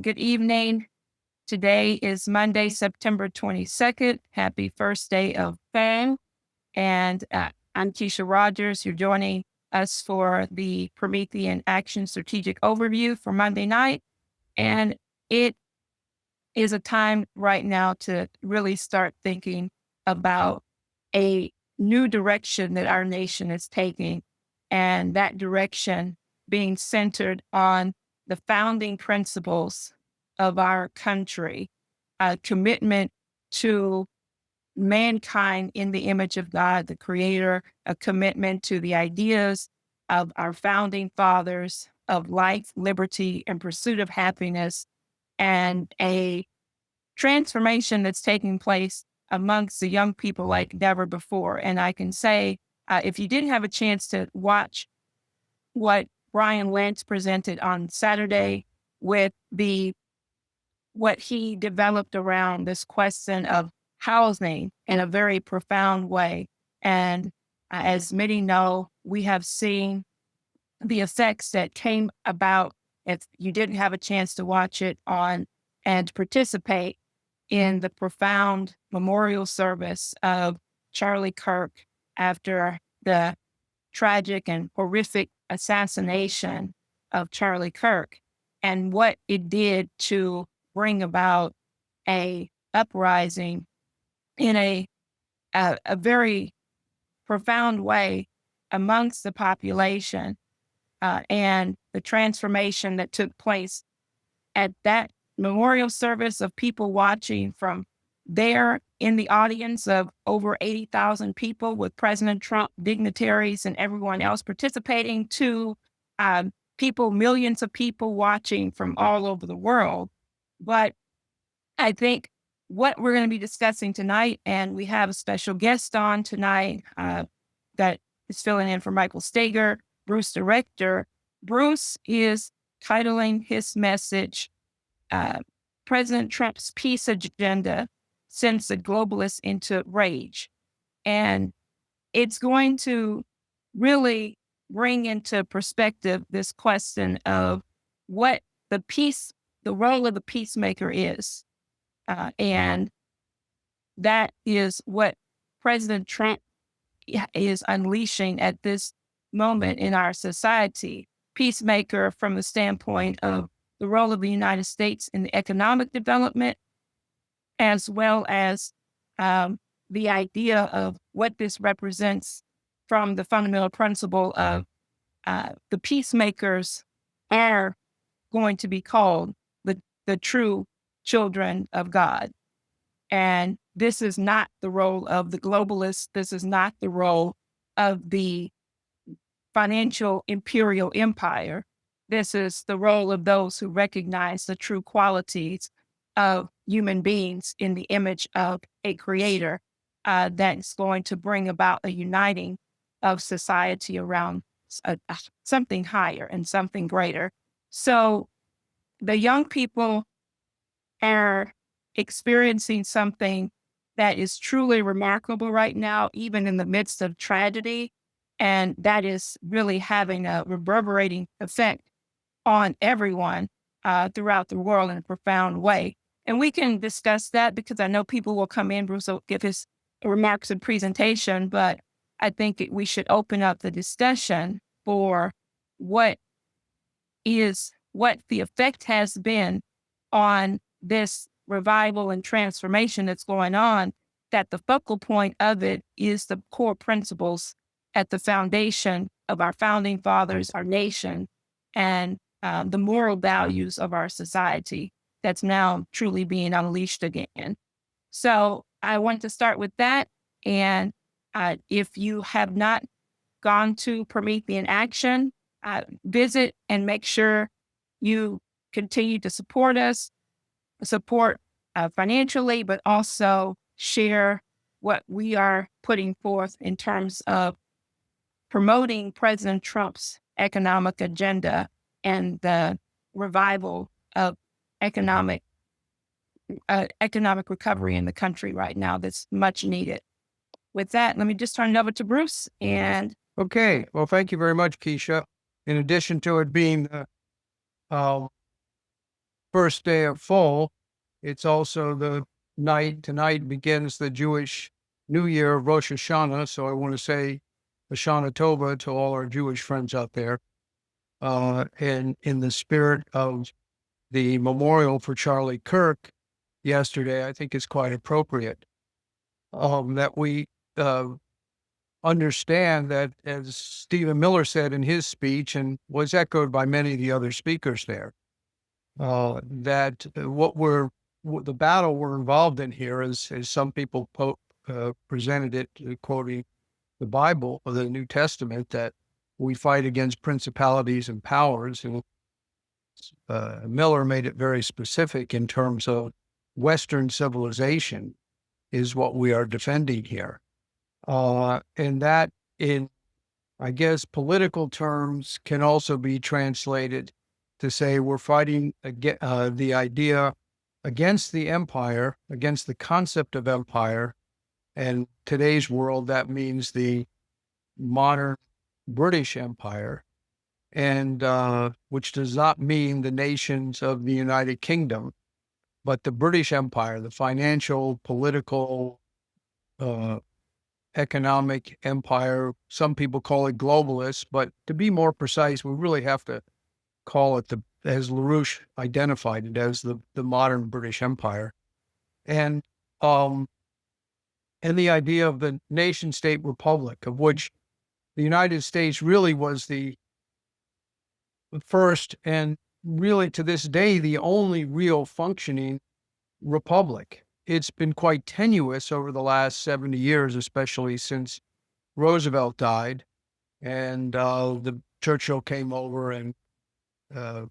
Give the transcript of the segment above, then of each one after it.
Good evening. Today is Monday, September 22nd. Happy first day of Fang. And I'm Keisha Rogers. You're joining us for the Promethean Action Strategic Overview for Monday night. And it is a time right now to really start thinking about a new direction that our nation is taking. And that direction being centered on the founding principles of our country, a commitment to mankind in the image of God, the Creator, a commitment to the ideas of our founding fathers of life, liberty, and pursuit of happiness, and a transformation that's taking place amongst the young people like never before. And I can say, if you didn't have a chance to watch what Brian Lentz presented on Saturday with what he developed around this question of housing in a very profound way. And as many know, we have seen the effects that came about if you didn't have a chance to watch it on and participate in the profound memorial service of Charlie Kirk after the tragic and horrific assassination of Charlie Kirk and what it did to bring about a uprising in a very profound way amongst the population, and the transformation that took place at that memorial service of people watching from there in the audience of over 80,000 people with President Trump, dignitaries, and everyone else participating to people, millions of people watching from all over the world. But I think what we're going to be discussing tonight, and we have a special guest on tonight that is filling in for Michael Steger, Bruce Director. Bruce is titling his message, President Trump's Peace Agenda Sends the Globalists into Rage. And it's going to really bring into perspective this question of what the role of the peacemaker is. And that is what President Trump is unleashing at this moment in our society. Peacemaker from the standpoint of the role of the United States in the economic development, as well as the idea of what this represents from the fundamental principle of the peacemakers are going to be called the true children of God. And this is not the role of the globalists. This is not the role of the financial imperial empire. This is the role of those who recognize the true qualities of human beings in the image of a creator that's going to bring about a uniting of society around something higher and something greater. So the young people are experiencing something that is truly remarkable right now, even in the midst of tragedy. And that is really having a reverberating effect on everyone throughout the world in a profound way. And we can discuss that because I know people will come in. Bruce will give his remarks and presentation, but I think we should open up the discussion for what the effect has been on this revival and transformation that's going on, that the focal point of it is the core principles at the foundation of our founding fathers, our nation, and the moral values of our society that's now truly being unleashed again. So I want to start with that. And if you have not gone to Promethean Action, visit and make sure you continue to support us, support financially, but also share what we are putting forth in terms of promoting President Trump's economic agenda and the revival of economic recovery in the country right now that's much needed. With that, let me just turn it over to Bruce. And okay, well, thank you very much, Keisha. In addition to it being the first day of fall. It's also the night, tonight begins the Jewish New Year of Rosh Hashanah. So I want to say Hashanah Tova to all our Jewish friends out there. And in the spirit of the memorial for Charlie Kirk yesterday, I think it's quite appropriate that we understand that, as Stephen Miller said in his speech, and was echoed by many of the other speakers there, that the battle we're involved in here, as some people presented it, quoting the Bible or the New Testament, that we fight against principalities and powers. And Miller made it very specific in terms of Western civilization is what we are defending here. And that, in, I guess, political terms, can also be translated to say we're fighting the idea against the empire, against the concept of empire. And today's world, that means the modern British Empire, and which does not mean the nations of the United Kingdom, but the British Empire, the financial, political, economic empire. Some people call it globalist, but to be more precise, we really have to call it, as LaRouche identified it, as the modern British Empire. And the idea of the nation state republic, of which the United States really was the first, and really to this day the only real functioning republic. It's been quite tenuous over the last 70 years, especially since Roosevelt died and the Churchill came over and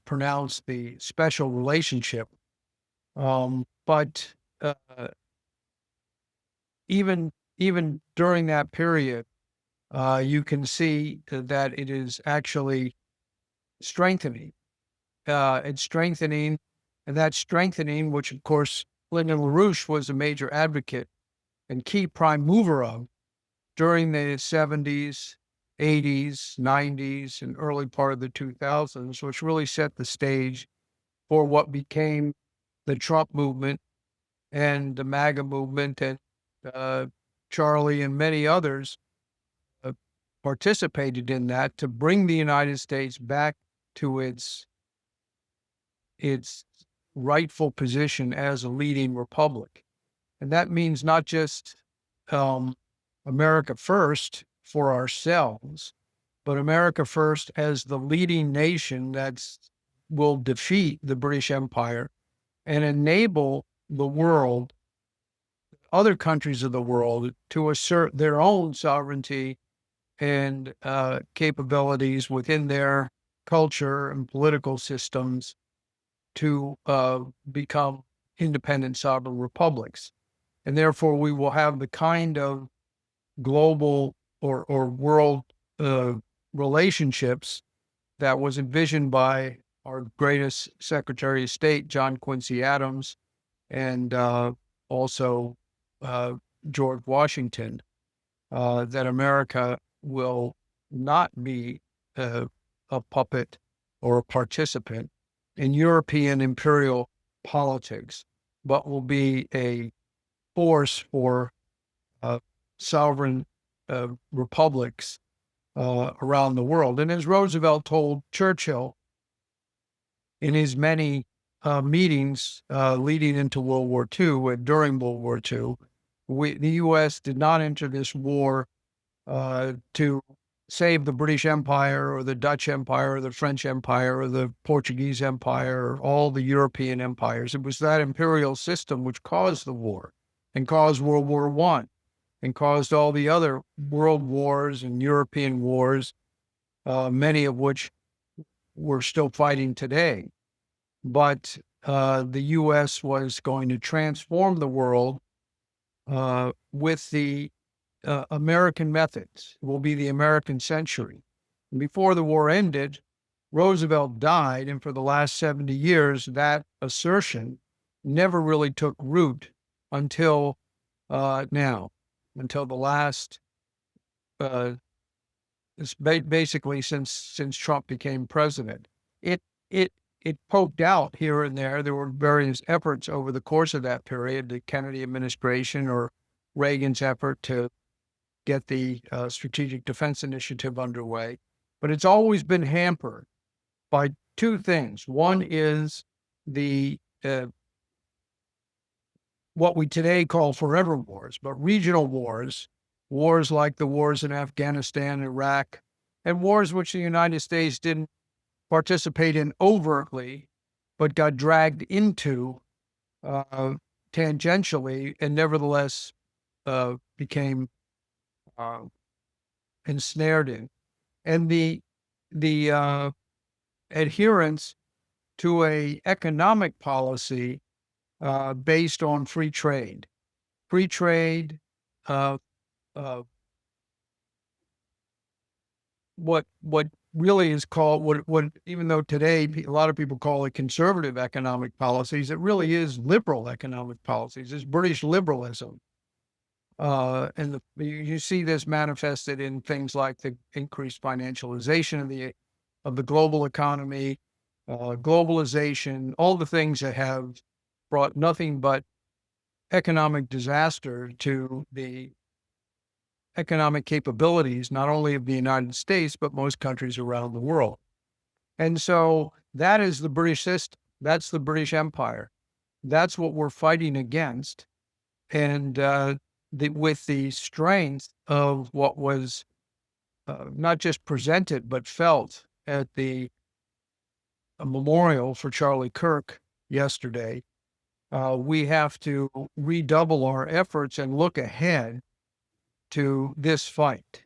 pronounced the special relationship. But even during that period, you can see that it is actually strengthening. It's strengthening, and that strengthening, which of course Lyndon LaRouche was a major advocate and key prime mover of during the 70s, 80s, 90s, and early part of the 2000s, which really set the stage for what became the Trump movement and the MAGA movement, and Charlie and many others participated in that to bring the United States back to its rightful position as a leading republic. And that means not just America first for ourselves, but America first as the leading nation that will defeat the British Empire and enable the world, other countries of the world, to assert their own sovereignty and capabilities within their culture and political systems to become independent sovereign republics. And therefore, we will have the kind of global or world relationships that was envisioned by our greatest Secretary of State, John Quincy Adams, and also George Washington, that America will not be a puppet or a participant in European imperial politics, but will be a force for sovereign republics around the world. And as Roosevelt told Churchill in his many meetings leading into World War II and during World War II, the U.S. did not enter this war to save the British Empire or the Dutch Empire or the French Empire or the Portuguese Empire or all the European empires. It was that imperial system which caused the war and caused World War I and caused all the other world wars and European wars, many of which we're still fighting today. But the U.S. was going to transform the world with the American methods. It will be the American century. And before the war ended, Roosevelt died, and for the last 70 years, that assertion never really took root until now, until the last, basically since Trump became president. It it poked out here and there. There were various efforts over the course of that period, the Kennedy administration or Reagan's effort to get the Strategic Defense Initiative underway. But it's always been hampered by two things. One is the what we today call forever wars, but regional wars, wars like the wars in Afghanistan, Iraq, and wars which the United States didn't participate in overtly, but got dragged into tangentially, and nevertheless became uh, ensnared in. And the adherence to a economic policy based on free trade. Free trade, uh, uh, what really is called what even though today a lot of people call it conservative economic policies, it really is liberal economic policies. It's British liberalism, and you see this manifested in things like the increased financialization of the global economy, globalization, all the things that have brought nothing but economic disaster to the economic capabilities, not only of the United States, but most countries around the world. And so that is the British system. That's the British Empire. That's what we're fighting against. And with the strength of what was not just presented, but felt at the memorial for Charlie Kirk yesterday, we have to redouble our efforts and look ahead to this fight.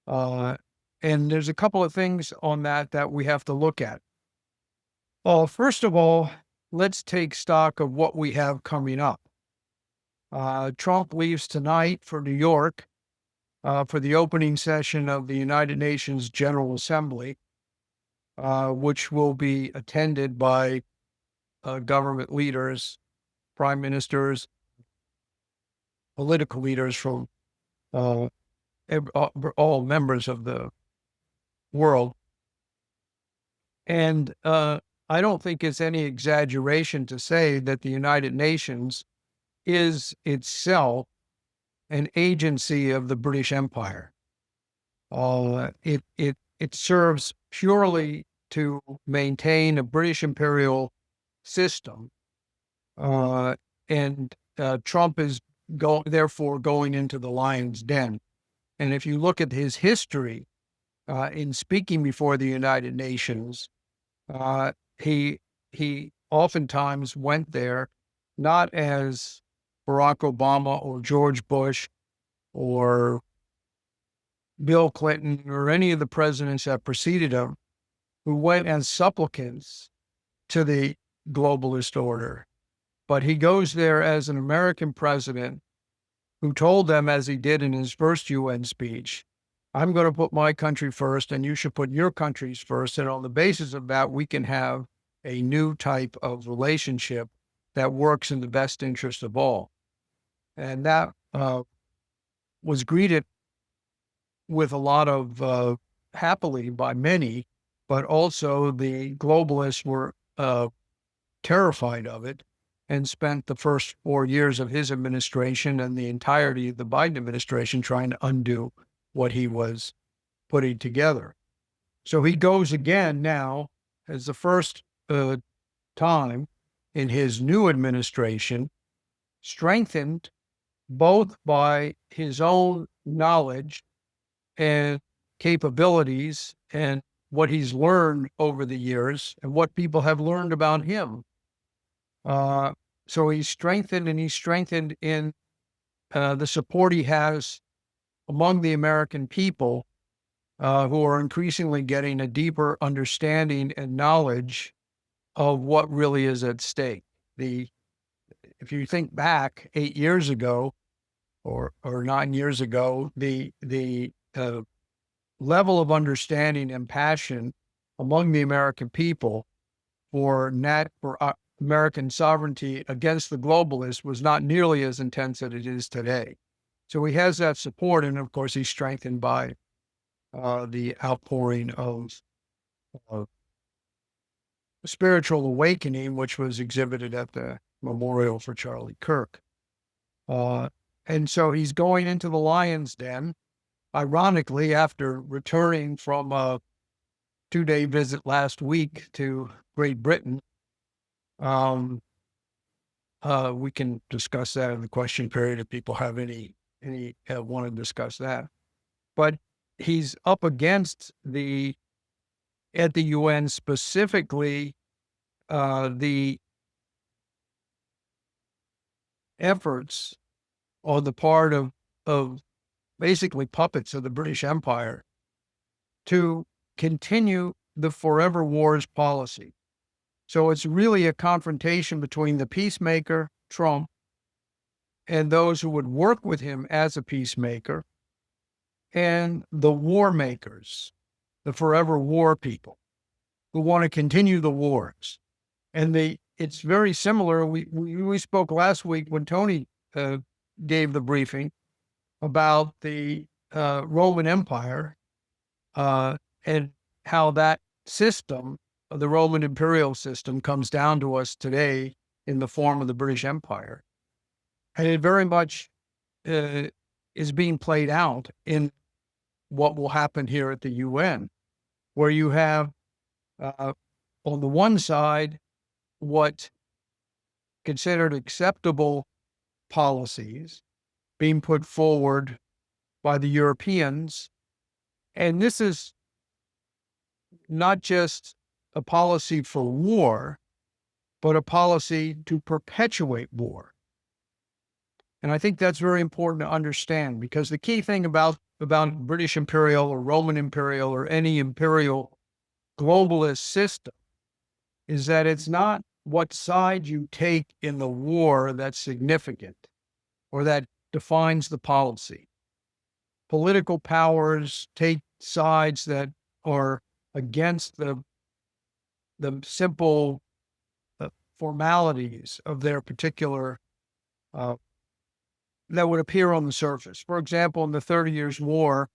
And there's a couple of things on that we have to look at. First of all, let's take stock of what we have coming up. Trump leaves tonight for New York for the opening session of the United Nations General Assembly, which will be attended by government leaders, prime ministers, political leaders from all members of the world. And I don't think it's any exaggeration to say that the United Nations is itself an agency of the British Empire. It serves purely to maintain a British imperial system, and Trump is therefore going into the lion's den. And if you look at his history in speaking before the United Nations, he oftentimes went there not as Barack Obama or George Bush or Bill Clinton or any of the presidents that preceded him, who went as supplicants to the globalist order. But he goes there as an American president who told them, as he did in his first UN speech, I'm going to put my country first, and you should put your countries first. And on the basis of that, we can have a new type of relationship that works in the best interest of all. And that was greeted with a lot of happily by many, but also the globalists were terrified of it and spent the first 4 years of his administration and the entirety of the Biden administration trying to undo what he was putting together. So he goes again now as the first time in his new administration, strengthened both by his own knowledge and capabilities and what he's learned over the years and what people have learned about him. So he's strengthened, and he's strengthened in the support he has among the American people, who are increasingly getting a deeper understanding and knowledge of what really is at stake. If you think back 8 years ago or 9 years ago, the level of understanding and passion among the American people for American sovereignty against the globalists was not nearly as intense as it is today. So he has that support, and of course he's strengthened by the outpouring of spiritual awakening, which was exhibited at the memorial for Charlie Kirk. And so he's going into the lion's den, ironically, after returning from a 2-day visit last week to Great Britain. We can discuss that in the question period if people have any want to discuss that. But he's up against at the UN specifically, the efforts on the part of basically puppets of the British Empire to continue the forever wars policy. So it's really a confrontation between the peacemaker, Trump, and those who would work with him as a peacemaker, and the war makers, the forever war people who want to continue the wars. And it's very similar. We spoke last week when Tony gave the briefing about the Roman Empire and how that system, the Roman imperial system, comes down to us today in the form of the British Empire. And it very much is being played out in what will happen here at the UN, where you have on the one side what considered acceptable policies being put forward by the Europeans. And this is not just a policy for war, but a policy to perpetuate war. And I think that's very important to understand, because the key thing about British imperial or Roman imperial or any imperial globalist system is that it's not what side you take in the war that's significant or that defines the policy. Political powers take sides that are against the simple formalities of their particular that would appear on the surface. For example, in the 30 Years' War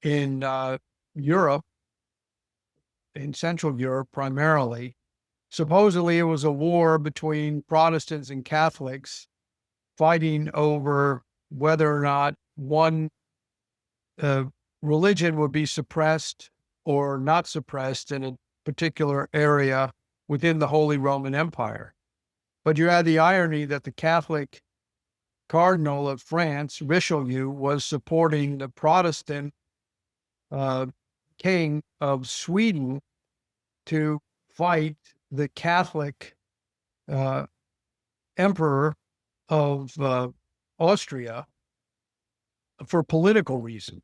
in Europe, in Central Europe primarily, supposedly it was a war between Protestants and Catholics fighting over whether or not one religion would be suppressed or not suppressed in a particular area within the Holy Roman Empire. But you had the irony that the Catholic Cardinal of France, Richelieu, was supporting the Protestant King of Sweden to fight the Catholic Emperor of Austria for political reason.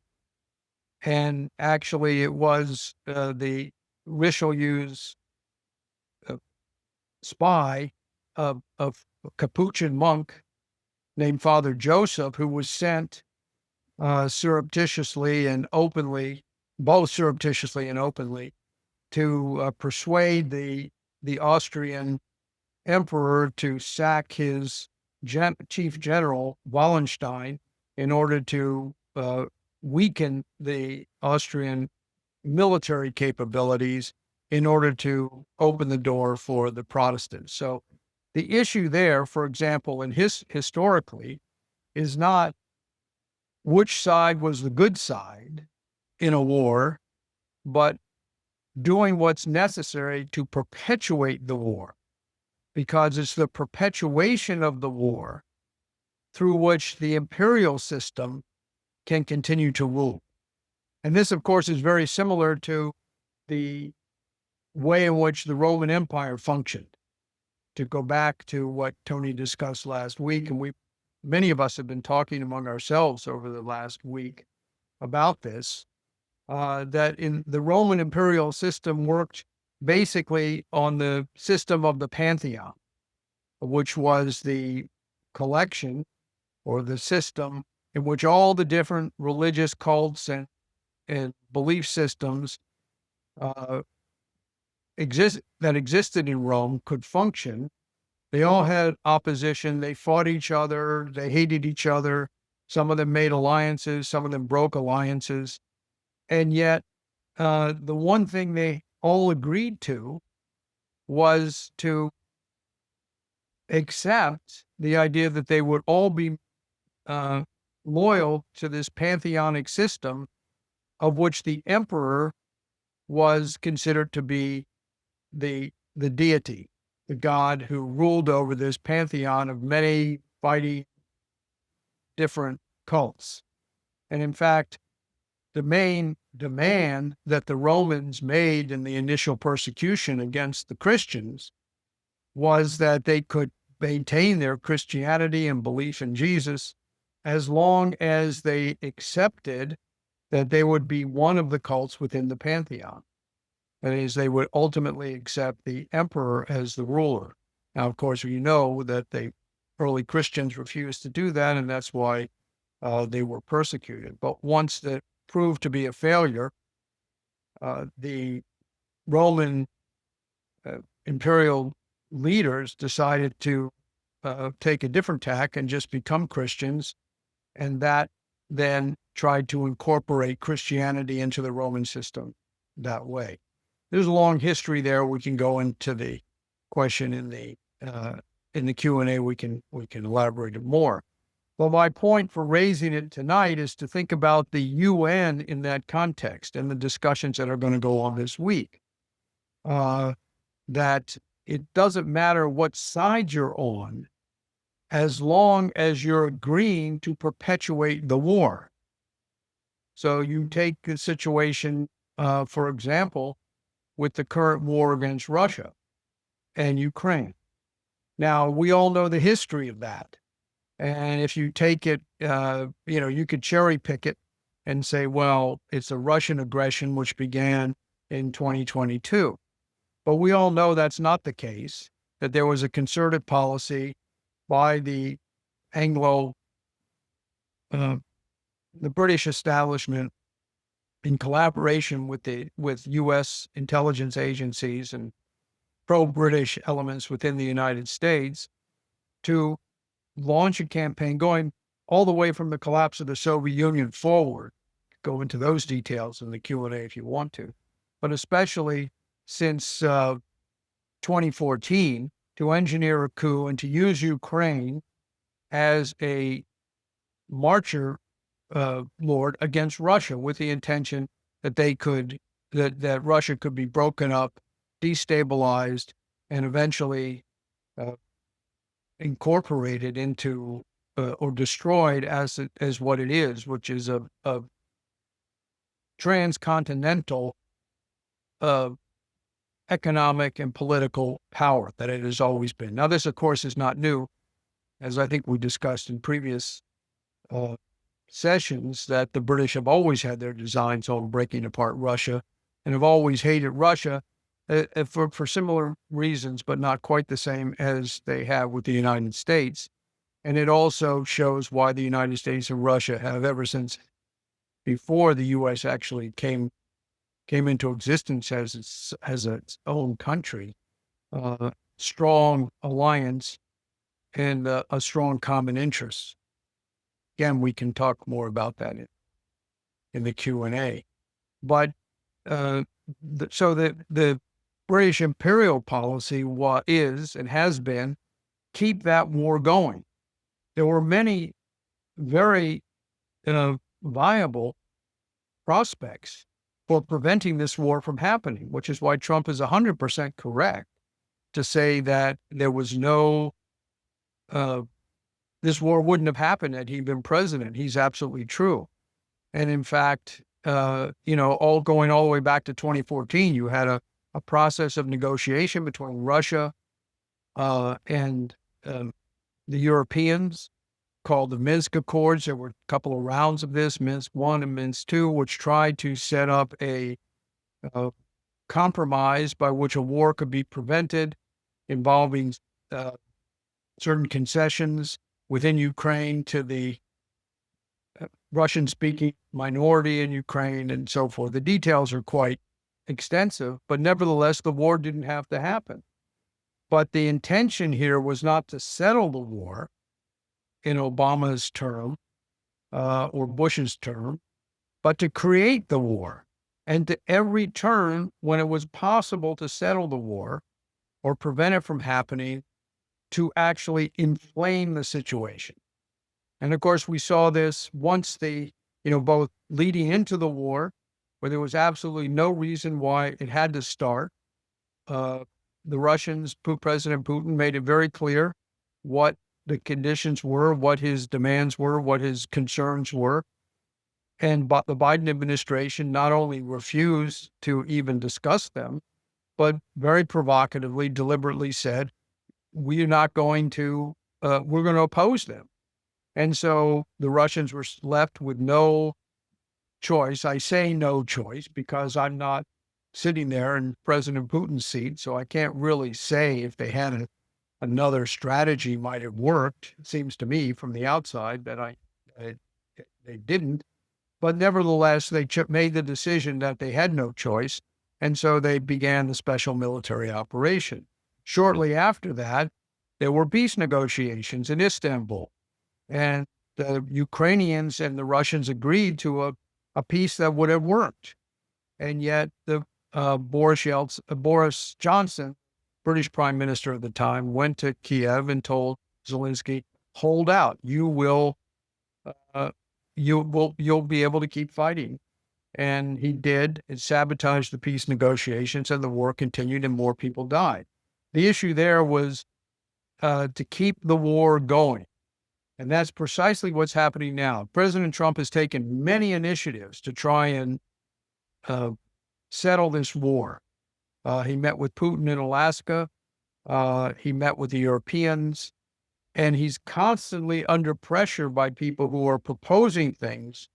And actually, it was the Richelieu's spy, a Capuchin monk named Father Joseph, who was sent surreptitiously and openly, both surreptitiously and openly, to persuade the Austrian emperor to sack his chief general, Wallenstein, in order to weaken the Austrian military capabilities in order to open the door for the Protestants. So the issue there, for example, historically, is not which side was the good side in a war, but doing what's necessary to perpetuate the war, because it's the perpetuation of the war through which the imperial system can continue to rule. And this, of course, is very similar to the way in which the Roman Empire functioned. To go back to what Tony discussed last week, and many of us have been talking among ourselves over the last week about this, that in the Roman imperial system worked basically on the system of the pantheon, which was the collection or the system in which all the different religious cults and belief systems that existed in Rome could function. They all had opposition. They fought each other. They hated each other. Some of them made alliances. Some of them broke alliances. And yet, the one thing they all agreed to was to accept the idea that they would all be loyal to this pantheonic system, of which the emperor was considered to be the deity, the god who ruled over this pantheon of many fighting different cults. And in fact, the main demand that the Romans made in the initial persecution against the Christians was that they could maintain their Christianity and belief in Jesus as long as they accepted that they would be one of the cults within the pantheon. That is, they would ultimately accept the emperor as the ruler. Now, of course, we know that the early Christians refused to do that, and that's why they were persecuted. But once that proved to be a failure, the Roman imperial leaders decided to take a different tack and just become Christians, and that then tried to incorporate Christianity into the Roman system that way. There's a long history there. We can go into the question in the Q&A. We can elaborate it more. Well, my point for raising it tonight is to think about the UN in that context and the discussions that are going to go on this week. That it doesn't matter what side you're on, as long as you're agreeing to perpetuate the war. So you take the situation, for example, with the current war against Russia and Ukraine. Now, we all know the history of that. And if you take it, you could cherry pick it and say, well, it's a Russian aggression which began in 2022. But we all know that's not the case, that there was a concerted policy by the the British establishment in collaboration with U.S. intelligence agencies and pro-British elements within the United States to launch a campaign going all the way from the collapse of the Soviet Union forward. Go into those details in the Q&A if you want to, but especially since 2014, to engineer a coup and to use Ukraine as a marcher lord against Russia, with the intention that that Russia could be broken up, destabilized, and eventually incorporated into or destroyed as what it is, which is a transcontinental economic and political power that it has always been. Now, this, of course, is not new, as I think we discussed in previous sessions, that the British have always had their designs on breaking apart Russia and have always hated Russia for similar reasons, but not quite the same as they have with the United States. And it also shows why the United States and Russia have, ever since before the U.S. actually came into existence as its own country, strong alliance and a strong common interest. Again, we can talk more about that in the Q&A. But so the British imperial policy is and has been keep that war going. There were many very viable prospects for preventing this war from happening, which is why Trump is 100% correct to say that there was no, this war wouldn't have happened had he been president. He's absolutely true. And in fact, all going all the way back to 2014, you had a process of negotiation between Russia and the Europeans called the Minsk Accords. There were a couple of rounds of this, Minsk I and Minsk II, which tried to set up a compromise by which a war could be prevented, involving certain concessions within Ukraine to the Russian-speaking minority in Ukraine and so forth. The details are quite extensive, but nevertheless, the war didn't have to happen. But the intention here was not to settle the war in Obama's term or Bush's term, but to create the war. And to every turn, when it was possible to settle the war, or prevent it from happening to actually inflame the situation. And of course, we saw this once both leading into the war, where there was absolutely no reason why it had to start. Uh, the Russians, President Putin made it very clear what the conditions were, what his demands were, what his concerns were. And the Biden administration not only refused to even discuss them, but very provocatively, deliberately said, we're not going to, we're going to oppose them. And so the Russians were left with no choice. I say no choice because I'm not sitting there in President Putin's seat, so I can't really say if they had another strategy might have worked. It seems to me from the outside that they didn't. But nevertheless, they made the decision that they had no choice, and so they began the special military operation. Shortly after that, there were peace negotiations in Istanbul, and the Ukrainians and the Russians agreed to a peace that would have worked. And yet, Boris Johnson, British Prime Minister at the time, went to Kiev and told Zelensky, "Hold out. Uh, you'll be able to keep fighting." And he did. It sabotaged the peace negotiations, and the war continued, and more people died. The issue there was to keep the war going. And that's precisely what's happening now. President Trump has taken many initiatives to try and settle this war. He met with Putin in Alaska. He met with the Europeans. And he's constantly under pressure by people who are proposing things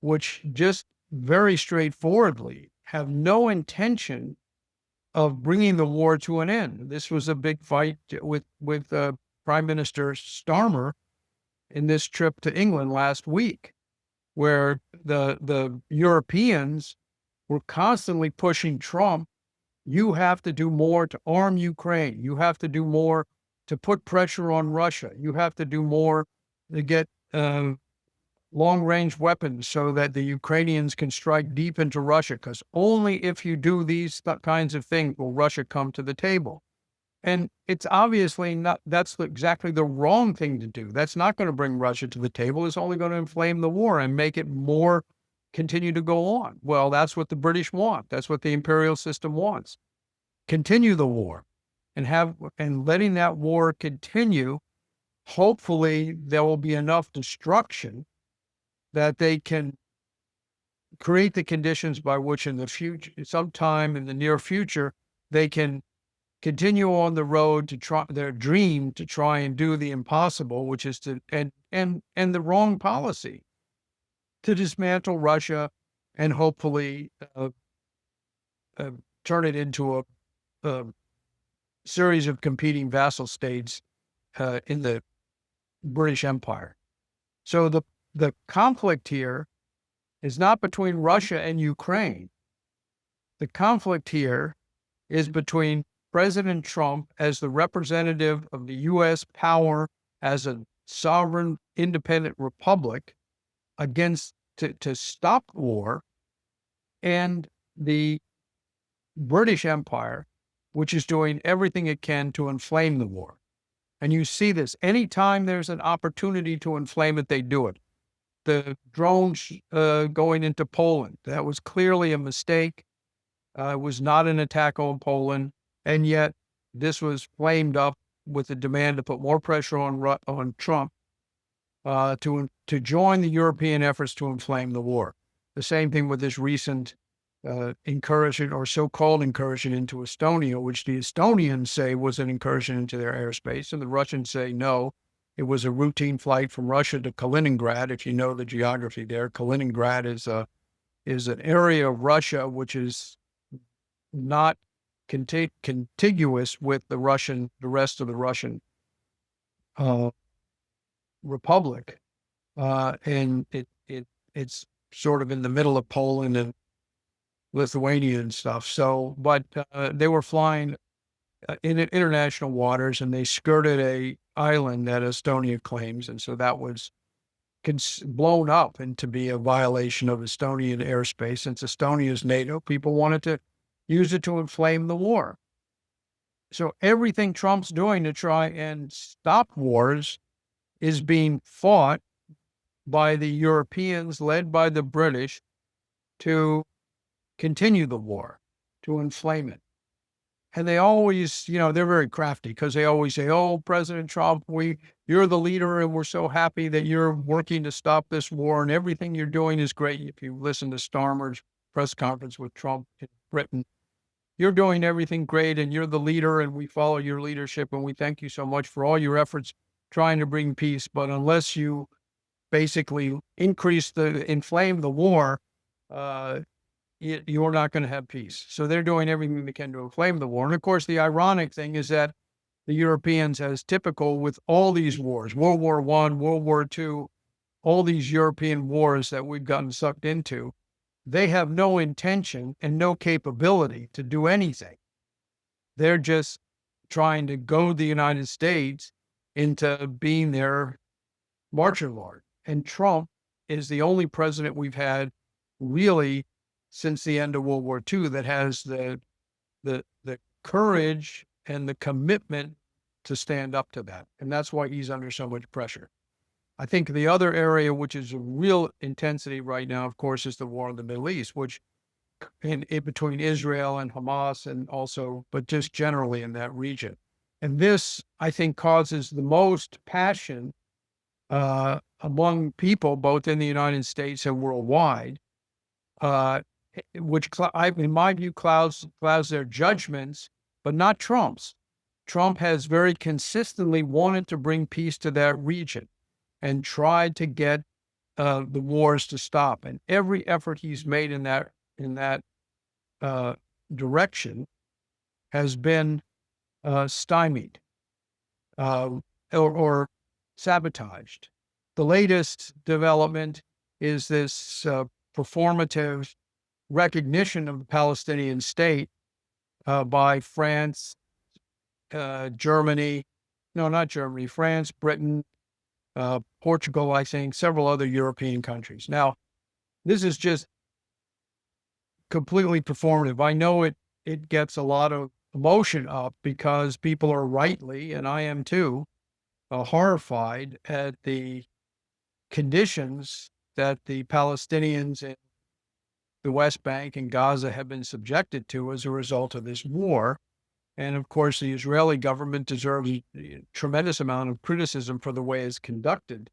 which just very straightforwardly have no intention of bringing the war to an end. This was a big fight with Prime Minister Starmer in this trip to England last week, where the Europeans were constantly pushing Trump. You have to do more to arm Ukraine. You have to do more to put pressure on Russia. You have to do more to get long-range weapons so that the Ukrainians can strike deep into Russia, because only if you do these kinds of things will Russia come to the table. And it's obviously not, that's exactly the wrong thing to do. That's not going to bring Russia to the table. It's only going to inflame the war and make it more continue to go on. Well, that's what the British want. That's what the imperial system wants. Continue the war and letting that war continue. Hopefully there will be enough destruction that they can create the conditions by which in the future, sometime in the near future, they can continue on the road to try their dream to try and do the impossible, which is to and the wrong policy, to dismantle Russia and hopefully turn it into a series of competing vassal states in the British Empire. So the conflict here is not between Russia and Ukraine. The conflict here is between President Trump as the representative of the U.S. power as a sovereign, independent republic to stop war, and the British Empire, which is doing everything it can to inflame the war. And you see this anytime there's an opportunity to inflame it, they do it. The drones going into Poland, that was clearly a mistake. It was not an attack on Poland. And yet this was flamed up with the demand to put more pressure on Trump to join the European efforts to inflame the war. The same thing with this recent incursion or so-called incursion into Estonia, which the Estonians say was an incursion into their airspace, and the Russians say no, it was a routine flight from Russia to Kaliningrad. If you know the geography there, Kaliningrad is an area of Russia which is not contiguous with the rest of the Russian republic, and it's sort of in the middle of Poland and Lithuania and stuff. So, but they were flying in international waters, and they skirted a island that Estonia claims, and so that was blown up into be a violation of Estonian airspace. Since Estonia is NATO, people wanted to use it to inflame the war. So everything Trump's doing to try and stop wars is being fought by the Europeans, led by the British, to continue the war, to inflame it. And they always, they're very crafty because they always say, "Oh, President Trump, you're the leader, and we're so happy that you're working to stop this war, and everything you're doing is great." If you listen to Starmer's press conference with Trump in Britain, "You're doing everything great, and you're the leader, and we follow your leadership, and we thank you so much for all your efforts trying to bring peace. But unless you basically inflame the war, uh, you're not going to have peace." So they're doing everything they can to inflame the war. And of course, the ironic thing is that the Europeans, as typical with all these wars, World War I, World War II, all these European wars that we've gotten sucked into, they have no intention and no capability to do anything. They're just trying to goad the United States into being their marching lord. And Trump is the only president we've had really since the end of World War II that has the courage and the commitment to stand up to that. And that's why he's under so much pressure. I think the other area, which is a real intensity right now, of course, is the war in the Middle East, which in between Israel and Hamas, and also, but just generally in that region. And this, I think, causes the most passion among people, both in the United States and worldwide, uh, which, in my view, clouds their judgments, but not Trump's. Trump has very consistently wanted to bring peace to that region and tried to get the wars to stop. And every effort he's made in that direction has been stymied or sabotaged. The latest development is this performative recognition of the Palestinian state by France, Germany, no, not Germany, France, Britain, Portugal, I think, several other European countries. Now, this is just completely performative. I know it gets a lot of emotion up because people are rightly, and I am too, horrified at the conditions that the Palestinians in the West Bank and Gaza have been subjected to as a result of this war. And of course, the Israeli government deserves a tremendous amount of criticism for the way it's conducted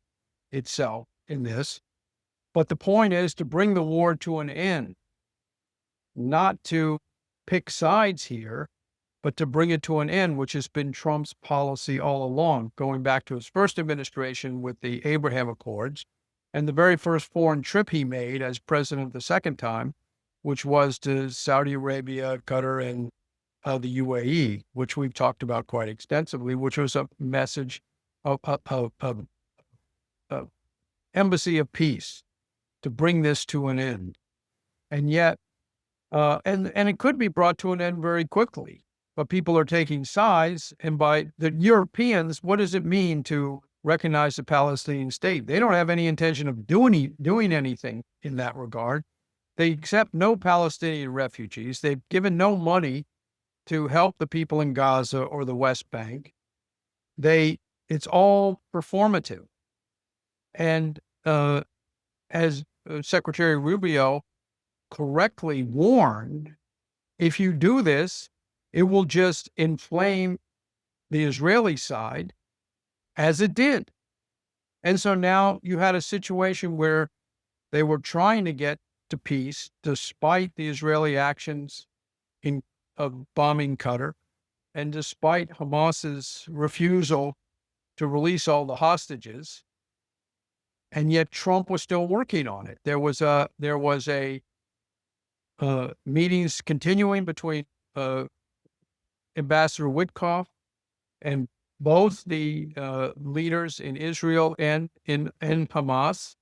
itself in this. But the point is to bring the war to an end, not to pick sides here, but to bring it to an end, which has been Trump's policy all along, going back to his first administration with the Abraham Accords, and the very first foreign trip he made as president the second time, which was to Saudi Arabia, Qatar, and the UAE, which we've talked about quite extensively, which was a message of embassy of peace to bring this to an end. And yet, and it could be brought to an end very quickly, but people are taking sides. And by the Europeans, what does it mean to recognize the Palestinian state? They don't have any intention of doing anything in that regard. They accept no Palestinian refugees. They've given no money to help the people in Gaza or the West Bank. It's all performative. And as Secretary Rubio correctly warned, if you do this, it will just inflame the Israeli side, as it did. And so now you had a situation where they were trying to get to peace despite the Israeli actions of bombing Qatar, and despite Hamas's refusal to release all the hostages. And yet Trump was still working on it. There was meetings continuing between Ambassador Witkoff and both the leaders in Israel and in Hamas.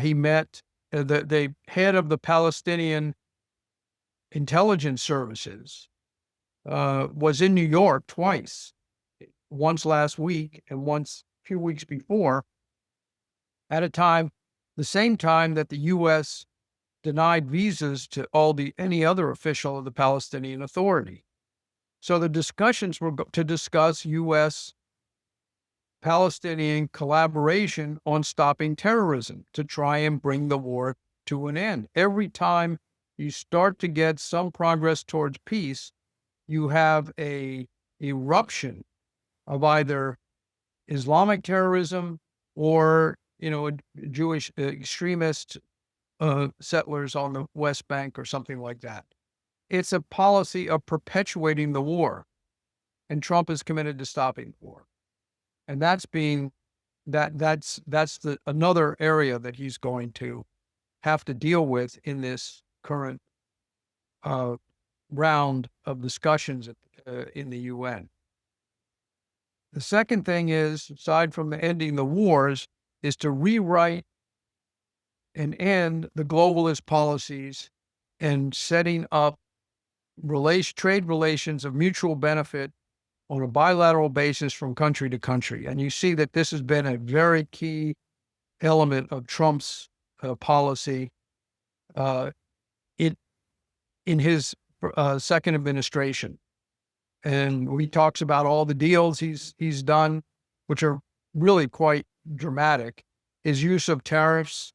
He met the head of the Palestinian intelligence services, was in New York twice, once last week and once a few weeks before, at the same time that the U.S. denied visas to any other official of the Palestinian Authority. So the discussions were to discuss U.S. Palestinian collaboration on stopping terrorism to try and bring the war to an end. Every time you start to get some progress towards peace, you have a eruption of either Islamic terrorism or Jewish extremist settlers on the West Bank or something like that. It's a policy of perpetuating the war, and Trump is committed to stopping the war. And that's the another area that he's going to have to deal with in this current uh, round of discussions in the UN. The second thing is, aside from ending the wars, is to rewrite and end the globalist policies and setting up trade relations of mutual benefit on a bilateral basis from country to country. And you see that this has been a very key element of Trump's policy uh, it, in his second administration. And he talks about all the deals he's done, which are really quite dramatic. His use of tariffs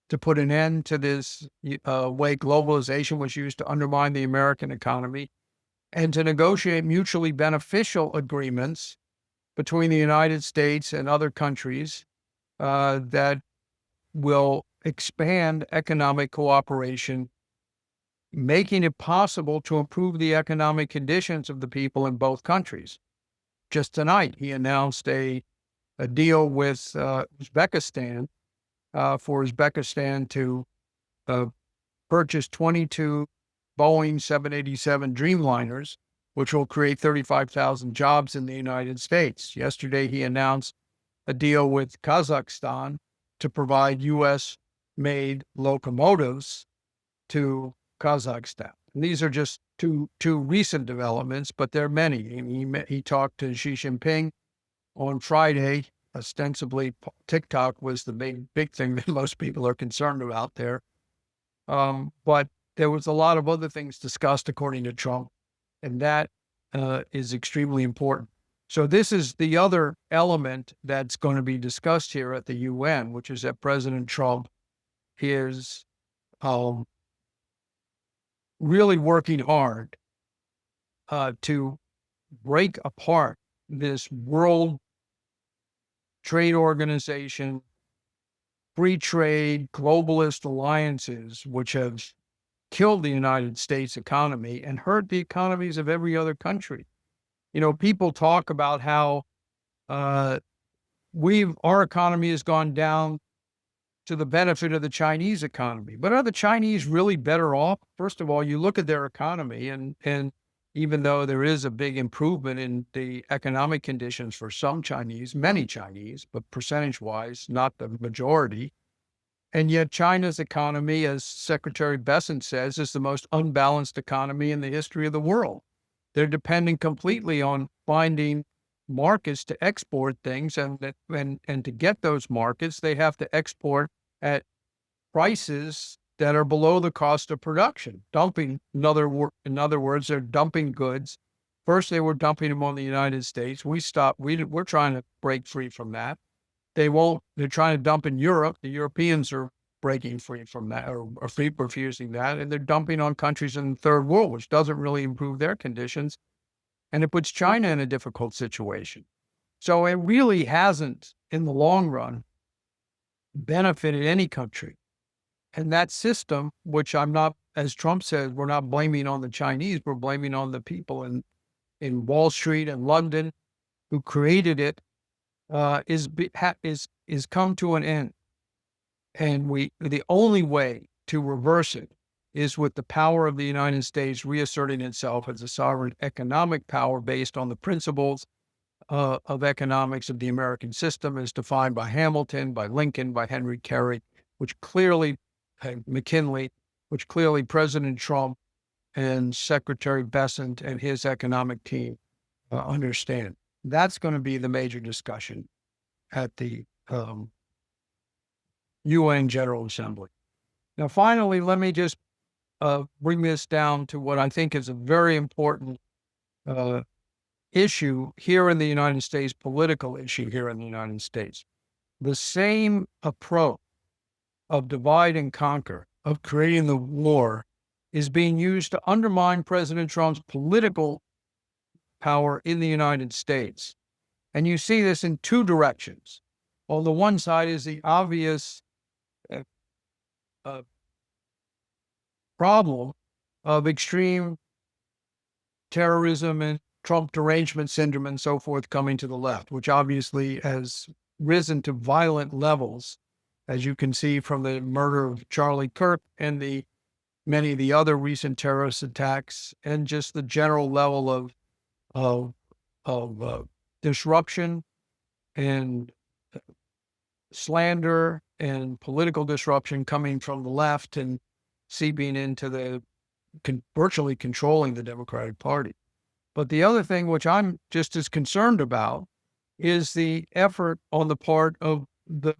to put an end to this way globalization was used to undermine the American economy, and to negotiate mutually beneficial agreements between the United States and other countries that will expand economic cooperation, making it possible to improve the economic conditions of the people in both countries. Just tonight, he announced a deal with Uzbekistan for Uzbekistan to purchase 22 Boeing 787 Dreamliners, which will create 35,000 jobs in the United States. Yesterday, he announced a deal with Kazakhstan to provide U.S.-made locomotives to Kazakhstan. And these are just two recent developments, but there are many. He talked to Xi Jinping on Friday. Ostensibly, TikTok was the big thing that most people are concerned about there. But there was a lot of other things discussed, according to Trump, and that is extremely important. So this is the other element that's going to be discussed here at the UN, which is that President Trump is really working hard to break apart this World Trade Organization, free trade, globalist alliances, which have killed the United States economy and hurt the economies of every other country. People talk about how our economy has gone down to the benefit of the Chinese economy. But are the Chinese really better off? First of all, you look at their economy, and even though there is a big improvement in the economic conditions for many Chinese, but percentage-wise, not the majority, and yet China's economy, as Secretary Bessent says, is the most unbalanced economy in the history of the world. They're depending completely on finding markets to export things, and to get those markets, they have to export at prices that are below the cost of production. Dumping, in other words, they're dumping goods. First, they were dumping them on the United States. We stopped. We're trying to break free from that. They won't. They're trying to dump in Europe. The Europeans are breaking free from that, or refusing that, and they're dumping on countries in the third world, which doesn't really improve their conditions, and it puts China in a difficult situation. So it really hasn't, in the long run, benefited any country. And that system, which I'm not, as Trump says, we're not blaming on the Chinese, we're blaming on the people in Wall Street and London who created it, is come to an end. And the only way to reverse it is with the power of the United States reasserting itself as a sovereign economic power based on the principles of economics of the American system as defined by Hamilton, by Lincoln, by Henry Carey, McKinley, which clearly President Trump and Secretary Bessent and his economic team understand. That's going to be the major discussion at the UN General Assembly. Now, finally, let me just bring this down to what I think is a very important uh, issue here in the United States, political issue here in the United States. The same approach of divide and conquer, of creating the war, is being used to undermine President Trump's political power in the United States. And you see this in two directions. On the one side is the obvious uh, uh, problem of extreme terrorism and Trump derangement syndrome and so forth coming to the left, which obviously has risen to violent levels, as you can see from the murder of Charlie Kirk and the many of the other recent terrorist attacks, and just the general level of disruption and slander and political disruption coming from the left and seeping into the virtually controlling the Democratic Party. But the other thing, which I'm just as concerned about, is the effort on the part of the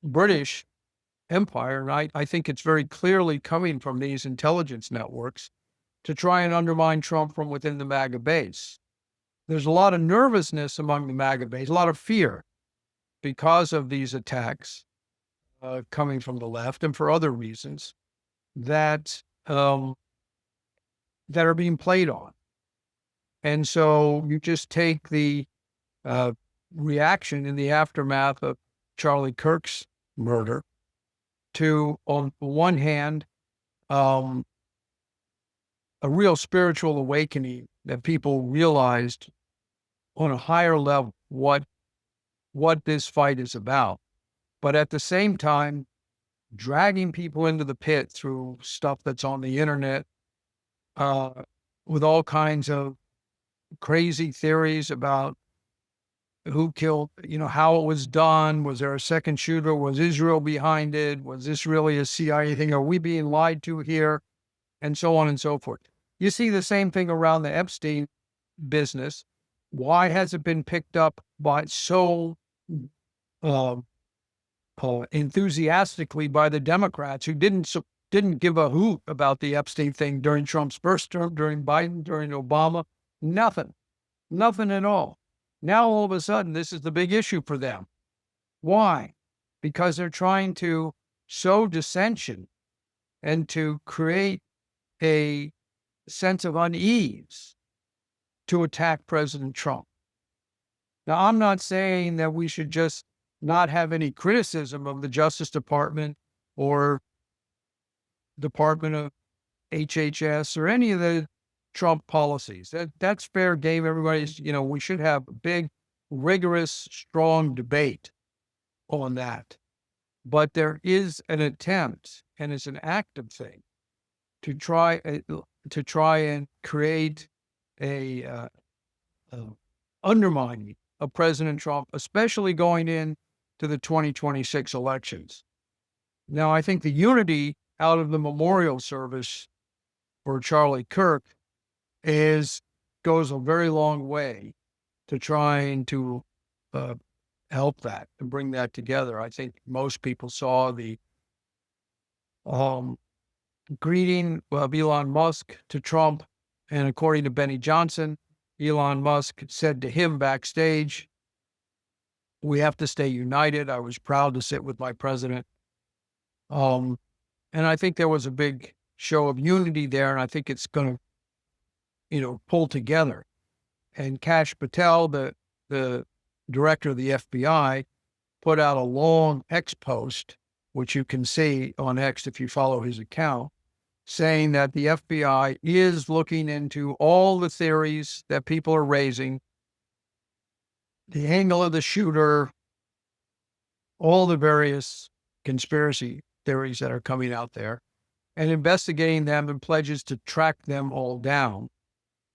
British Empire. And I think it's very clearly coming from these intelligence networks to try and undermine Trump from within the MAGA base. There's a lot of nervousness among the MAGA base, a lot of fear because of these attacks coming from the left and for other reasons that that are being played on. And so you just take the reaction in the aftermath of Charlie Kirk's murder to, on one hand, a real spiritual awakening that people realized on a higher level what this fight is about. But at the same time, dragging people into the pit through stuff that's on the internet with all kinds of crazy theories about who killed, how it was done. Was there a second shooter? Was Israel behind it? Was this really a CIA thing? Are we being lied to here? And so on and so forth. You see the same thing around the Epstein business. Why has it been picked up by so enthusiastically by the Democrats who didn't give a hoot about the Epstein thing during Trump's first term, during Biden, during Obama? Nothing at all. Now, all of a sudden, this is the big issue for them. Why? Because they're trying to sow dissension and to create a sense of unease to attack President Trump. Now, I'm not saying that we should just not have any criticism of the Justice Department or Department of HHS or any of the Trump policies. That's fair game. Everybody's, we should have a big, rigorous, strong debate on that. But there is an attempt, and it's an active thing, to try and create a undermining of President Trump, especially going into the 2026 elections. Now, I think the unity out of the memorial service for Charlie Kirk goes a very long way to trying to help that and bring that together. I think most people saw the greeting of Elon Musk to Trump, and according to Benny Johnson, Elon Musk said to him backstage, "We have to stay united. I was proud to sit with my president." And I think there was a big show of unity there, and I think it's going to pull together. And Kash Patel, the director of the FBI, put out a long X post, which you can see on X if you follow his account, saying that the FBI is looking into all the theories that people are raising, the angle of the shooter, all the various conspiracy theories that are coming out there, and investigating them, and pledges to track them all down.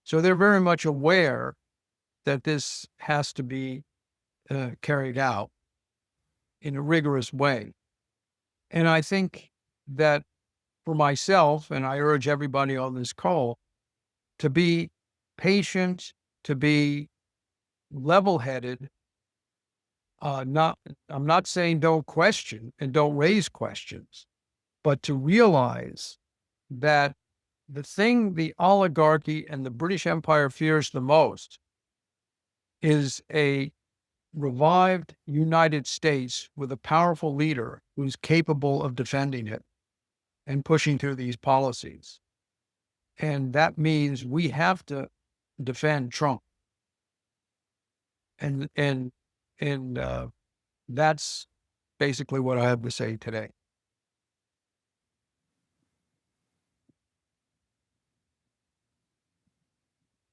So they're very much aware that this has to be carried out in a rigorous way. And I think that for myself, and I urge everybody on this call, to be patient, to be level-headed. I'm not saying don't question and don't raise questions, but to realize that the thing the oligarchy and the British Empire fears the most is a revived United States with a powerful leader who's capable of defending it and pushing through these policies. And that means we have to defend Trump. And that's basically what I have to say today.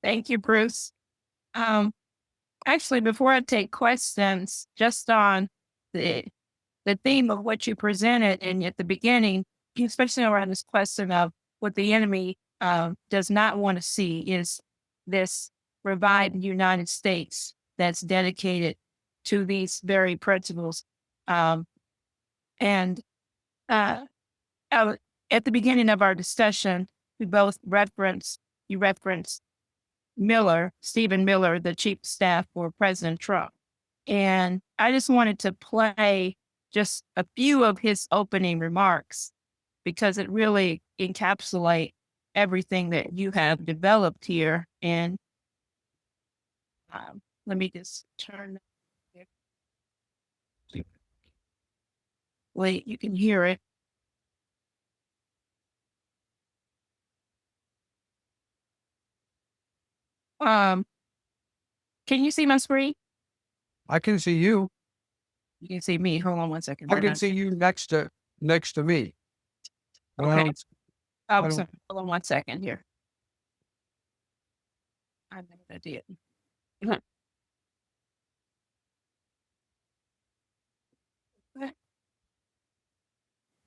Thank you, Bruce. Um, Actually, before I take questions, just on the the theme of what you presented, and at the beginning, especially around this question of what the enemy does not want to see is this revived United States that's dedicated to these very principles. Um, and uh, uh, at the beginning of our discussion, we both referenced Miller, Stephen Miller, the chief of staff for President Trump. And I just wanted to play just a few of his opening remarks because it really encapsulate everything that you have developed here. And let me just turn. Wait, you can hear it. Um, can you see my screen? I can see you. You can see me. Hold on one second. I can see you next to me. But Okay. I Oh, don't. sorry. Hold on one second here. I know I did. Mhm.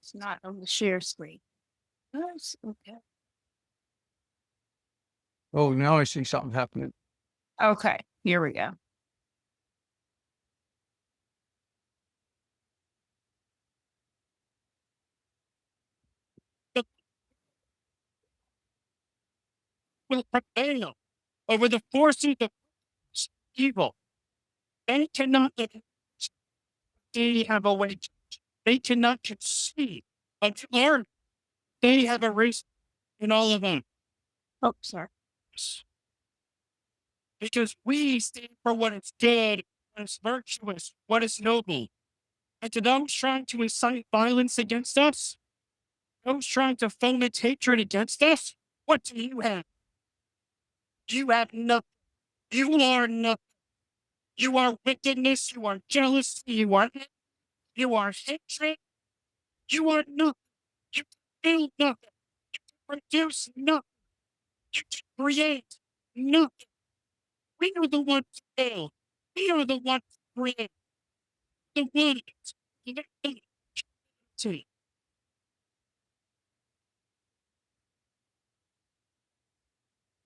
It's not on the share screen. Yes, okay. Oh, now I see something happening. Okay, here we go. Will prevail over the forces of evil. They cannot they have a way. They cannot conceive of learn. They have a race in all of them. Oh, sorry. Because we stand for what is good, what is virtuous, what is noble. And to those trying to incite violence against us, those trying to foment hatred against us, what do you have? You have nothing. You are nothing. You are wickedness. You are jealousy. You are hatred. You are nothing. You build nothing. You produce nothing. You create nothing. We are the ones to build. We are the ones to create. The ones to.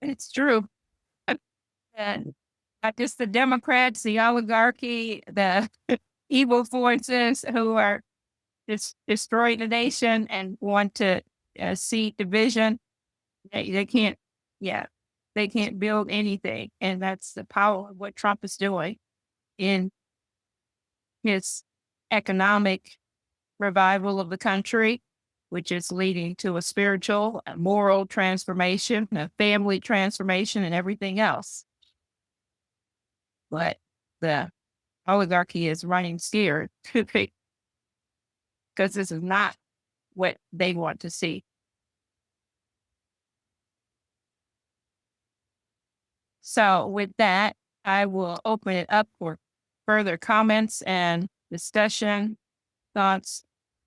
It's true. And not just the Democrats, the oligarchy, the evil forces who are destroying the nation and want to see division. They can't, yeah, they can't build anything. And that's the power of what Trump is doing in his economic revival of the country, which is leading to a spiritual, a moral transformation, a family transformation, and everything else. But the oligarchy is running scared because this is not what they want to see. So, with that, I will open it up for further comments and discussion, thoughts.